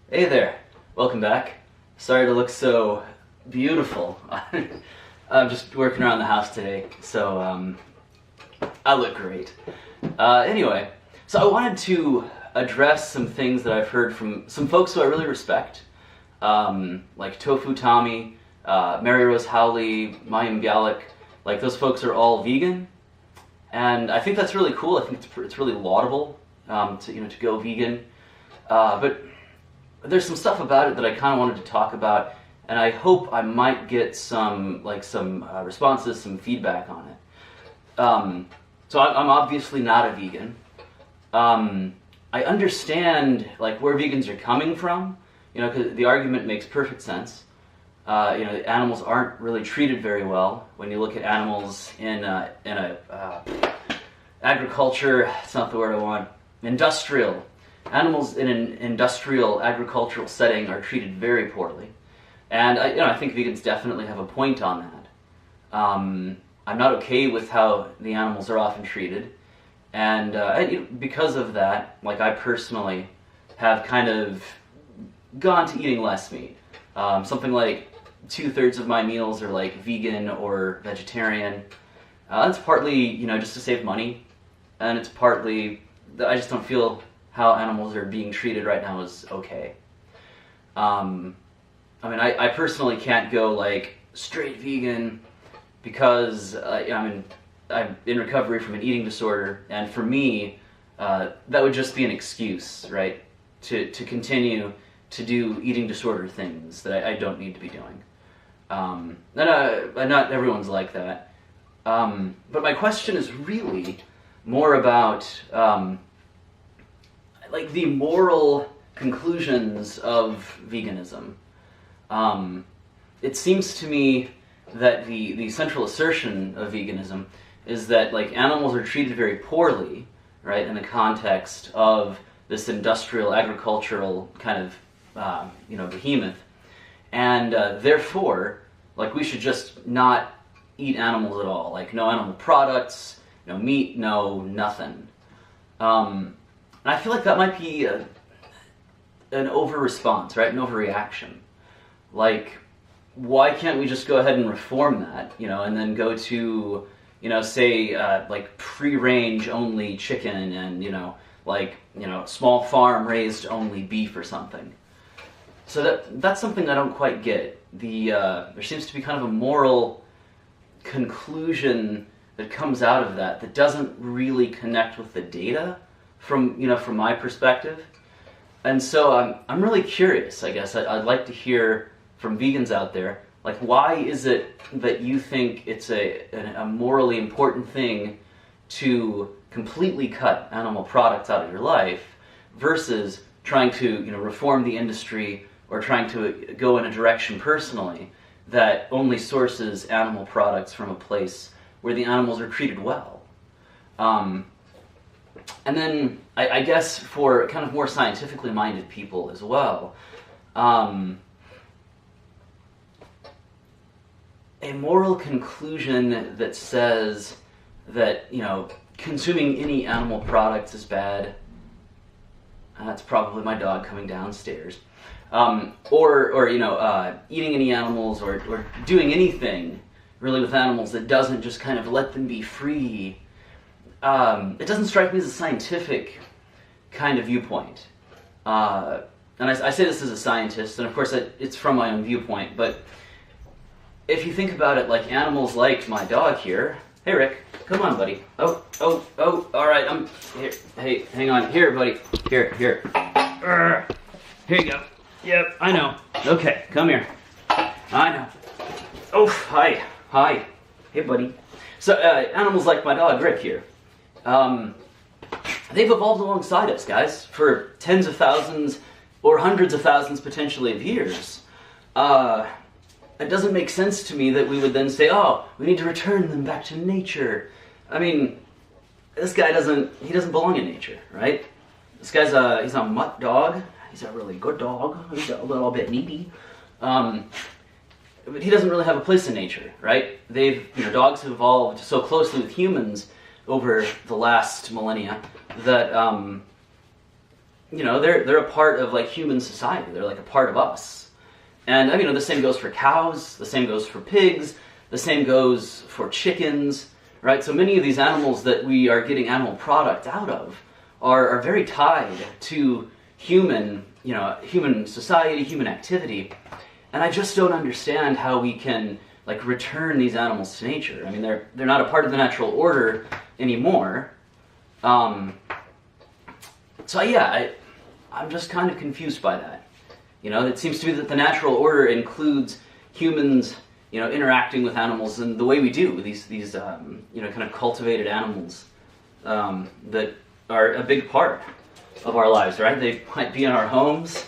Hey there, welcome back. Sorry to look so beautiful. I'm just working around the house today, so I look great. Anyway, so I wanted to address some things that I've heard from some folks who I really respect, like Tofu Tommy, Mary Rose Howley, Mayim Gallic. Like, those folks are all vegan, and I think that's really cool. I think it's really laudable to go vegan, but there's some stuff about it that I kind of wanted to talk about, and I hope I might get some responses, some feedback on it. So I'm obviously not a vegan. I understand where vegans are coming from, because the argument makes perfect sense. Animals aren't really treated very well. When you look at animals in agriculture, it's not the word I want, industrial. Animals in an industrial agricultural setting are treated very poorly, and I think vegans definitely have a point on that. I'm not okay with how the animals are often treated, and because of that, I personally have kind of gone to eating less meat. Something like 2/3 of my meals are vegan or vegetarian. It's partly just to save money, and it's partly that I just don't feel how animals are being treated right now is okay. I personally can't go straight vegan because I'm in recovery from an eating disorder, and for me, that would just be an excuse, right, to continue to do eating disorder things that I don't need to be doing. And not everyone's like that. But my question is really more about the moral conclusions of veganism. It seems to me that the central assertion of veganism is that animals are treated very poorly, right, in the context of this industrial agricultural kind of behemoth, and therefore we should just not eat animals at all, no animal products, no meat, no nothing. And I feel like that might be an over-response, right? An overreaction. Why can't we just go ahead and reform that, and then go to, say, free-range only chicken and, small farm raised only beef or something. So that's something I don't quite get. There seems to be kind of a moral conclusion that comes out of that doesn't really connect with the data from my perspective. And so I'm really curious, I guess. I'd like to hear from vegans out there, why is it that you think it's a morally important thing to completely cut animal products out of your life versus trying to reform the industry or trying to go in a direction personally that only sources animal products from a place where the animals are treated well. And then, I guess for kind of more scientifically minded people as well, a moral conclusion that says that, consuming any animal products is bad. That's probably my dog coming downstairs. Or eating any animals or doing anything really with animals that doesn't just kind of let them be free. It doesn't strike me as a scientific kind of viewpoint. And I say this as a scientist, and of course it's from my own viewpoint, but if you think about it, animals like my dog here. Hey Rick, come on buddy. Oh, alright, I'm here. Hey, hang on. Here buddy. Here. Here you go. Yep, I know. Okay, come here. I know. Oh, hi. Hey buddy. So, animals like my dog Rick here. They've evolved alongside us, guys, for tens of thousands or hundreds of thousands potentially of years. It doesn't make sense to me that we would then say, oh, we need to return them back to nature. I mean, this guy doesn't belong in nature, right? This guy's he's a mutt dog. He's a really good dog. He's a little bit needy. But he doesn't really have a place in nature, right? Dogs have evolved so closely with humans over the last millennia that you know, they're a part of like human society. They're like a part of us. And I mean, the same goes for cows, the same goes for pigs, the same goes for chickens, right? So many of these animals that we are getting animal product out of are very tied to human, you know, human society, human activity. And I just don't understand how we can like return these animals to nature. I mean, they're not a part of the natural order anymore. So yeah, I'm just kind of confused by that. You know, it seems to me that the natural order includes humans, you know, interacting with animals in the way we do, these you know, kind of cultivated animals that are a big part of our lives, right? They might be in our homes,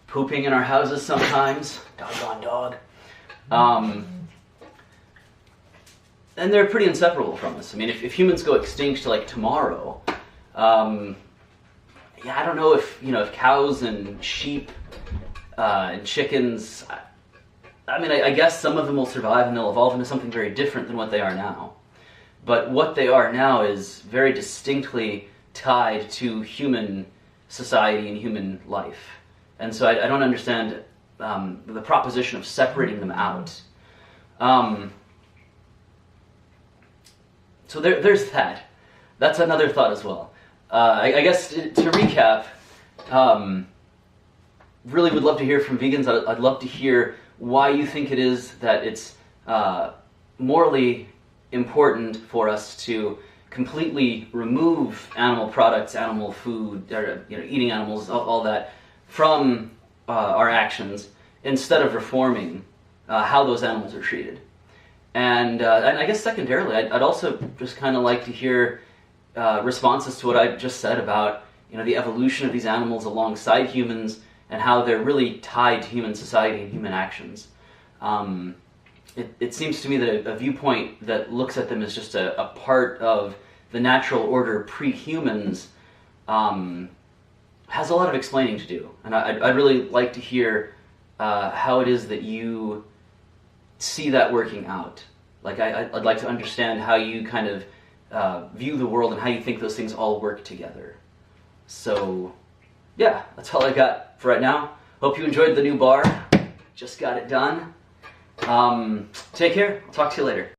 pooping in our houses sometimes, doggone dog. And they're pretty inseparable from us. I mean, if humans go extinct like tomorrow, yeah, I don't know if, you know, if cows and sheep and chickens, I mean, I guess some of them will survive and they'll evolve into something very different than what they are now. But what they are now is very distinctly tied to human society and human life. And so I don't understand the proposition of separating them out. So there's that. That's another thought as well. I guess to recap, really would love to hear from vegans. I'd love to hear why you think it is that it's morally important for us to completely remove animal products, animal food, or, you know, eating animals, all that, from our actions, instead of reforming how those animals are treated. And I guess secondarily, I'd also just kind of like to hear responses to what I just said about, you know, the evolution of these animals alongside humans and how they're really tied to human society and human actions. It seems to me that a viewpoint that looks at them as just a part of the natural order pre-humans has a lot of explaining to do. And I'd really like to hear how it is that you see that working out. Like I'd like to understand how you kind of view the world and how you think those things all work together. So yeah, that's all I got for right now. Hope you enjoyed the new bar. Just got it done. Take care. I'll talk to you later.